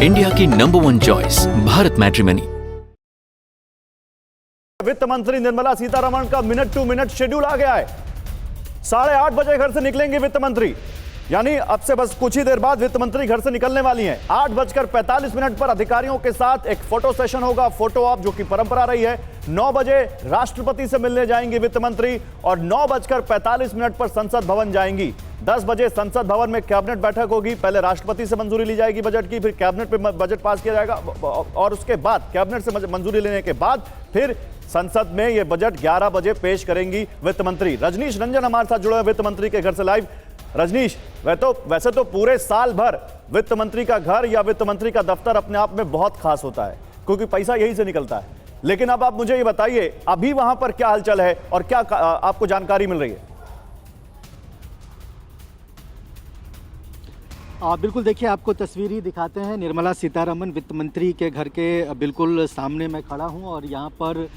India की #1 choice Bharat matrimony. वित्त मंत्री निर्मला सीतारमण का मिनट टू मिनट शेड्यूल आ गया है। 8:30 बजे घर से निकलेंगे वित्त मंत्री, यानी अब से बस कुछ ही देर बाद वित्त मंत्री घर से निकलने वाली हैं। 8:45 पर अधिकारियों के साथ एक फोटो सेशन होगा, फोटो ऑप, जो कि परंपरा रही है। 9 बजे राष्ट्रपति से मिलने जाएंगी वित्त मंत्री और 9:45 पर संसद भवन जाएंगी। 10 बजे संसद भवन में कैबिनेट बैठक होगी। पहले राष्ट्रपति से मंजूरी ली जाएगी बजट की, फिर कैबिनेट पे बजट पास किया जाएगा और उसके बाद कैबिनेट से मंजूरी लेने के बाद फिर संसद में यह बजट 11 बजे पेश करेंगी वित्त मंत्री। रजनीश रंजन हमारे साथ जुड़े हैं वित्त मंत्री के घर से लाइव। रजनीश, वैसे तो पूरे साल भर वित्त मंत्री का घर या वित्त मंत्री का दफ्तर अपने आप में बहुत खास होता है, क्योंकि पैसा यहीं से निकलता है। लेकिन अब आप मुझे ये बताइए, अभी वहां पर क्या हलचल है और क्या आपको जानकारी मिल रही है? बिल्कुल, देखिए आपको तस्वीर ही दिखाते हैं। निर्मला सीतारमण वित्त मंत्री के घर के बिल्कुल सामने मैं खड़ा हूं और यहां पर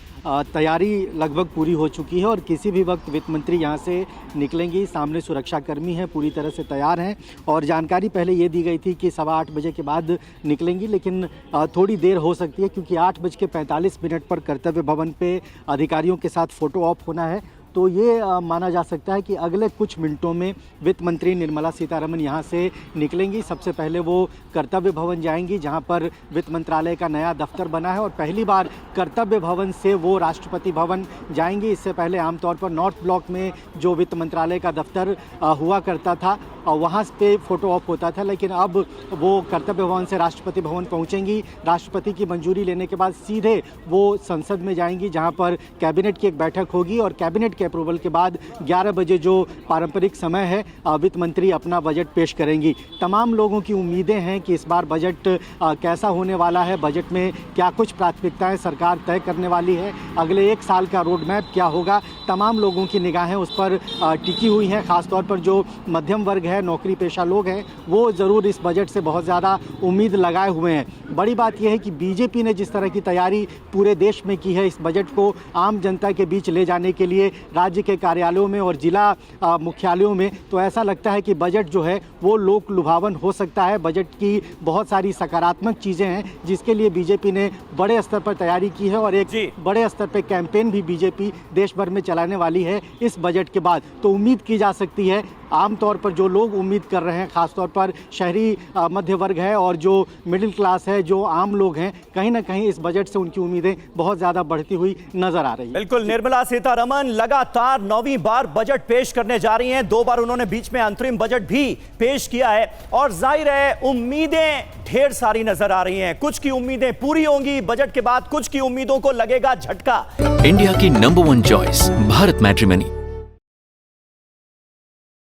तैयारी लगभग पूरी हो चुकी है और किसी भी वक्त वित्त मंत्री यहां से निकलेंगी। सामने सुरक्षाकर्मी हैं, पूरी तरह से तैयार हैं और जानकारी पहले ये दी गई थी कि 8:15 बजे के बाद निकलेंगी, लेकिन थोड़ी देर हो सकती है क्योंकि 8:45 पर कर्तव्य भवन पे अधिकारियों के साथ फ़ोटो ऑप होना है। तो ये माना जा सकता है कि अगले कुछ मिनटों में वित्त मंत्री निर्मला सीतारमण यहाँ से निकलेंगी। सबसे पहले वो कर्तव्य भवन जाएंगी, जहाँ पर वित्त मंत्रालय का नया दफ्तर बना है और पहली बार कर्तव्य भवन से वो राष्ट्रपति भवन जाएंगी। इससे पहले आमतौर पर नॉर्थ ब्लॉक में जो वित्त मंत्रालय का दफ्तर हुआ करता था और वहाँ पे फ़ोटो ऑप होता था, लेकिन अब वो कर्तव्य भवन से राष्ट्रपति भवन पहुँचेंगी। राष्ट्रपति की मंजूरी लेने के बाद सीधे वो संसद में जाएंगी, जहाँ पर कैबिनेट की एक बैठक होगी और कैबिनेट के अप्रूवल के बाद 11 बजे जो पारंपरिक समय है, वित्त मंत्री अपना बजट पेश करेंगी। तमाम लोगों की उम्मीदें हैं कि इस बार बजट कैसा होने वाला है, बजट में क्या कुछ प्राथमिकताएं सरकार तय करने वाली है, अगले 1 साल का रोड मैप क्या होगा। तमाम लोगों की निगाहें उस पर टिकी हुई हैं। ख़ासतौर पर जो मध्यम वर्ग है, नौकरी पेशा लोग हैं, वो ज़रूर इस बजट से बहुत ज़्यादा उम्मीद लगाए हुए हैं। बड़ी बात यह है कि बीजेपी ने जिस तरह की तैयारी पूरे देश में की है इस बजट को आम जनता के बीच ले जाने के लिए राज्य के कार्यालयों में और जिला मुख्यालयों में, तो ऐसा लगता है कि बजट जो है वो लोक लुभावन हो सकता है। बजट की बहुत सारी सकारात्मक चीज़ें हैं जिसके लिए बीजेपी ने बड़े स्तर पर तैयारी की है और एक बड़े स्तर पर कैंपेन भी बीजेपी देश भर में चलाने वाली है इस बजट के बाद। तो उम्मीद की जा सकती है, आमतौर पर जो लोग उम्मीद कर रहे हैं, खासतौर पर शहरी मध्य वर्ग है और जो मिडिल क्लास है, जो आम लोग हैं, कहीं ना कहीं इस बजट से उनकी उम्मीदें बहुत ज़्यादा बढ़ती हुई नजर आ रही है। बिल्कुल, निर्मला सीतारमण लगातार 9वीं बार बजट पेश करने जा रही हैं। 2 बार उन्होंने बीच में अंतरिम बजट भी पेश किया है और जाहिर है उम्मीदें ढेर सारी नजर आ रही हैं। कुछ की उम्मीदें पूरी होंगी बजट के बाद, कुछ की उम्मीदों को लगेगा झटका। इंडिया की #1 चॉइस भारत मैट्रिमनी।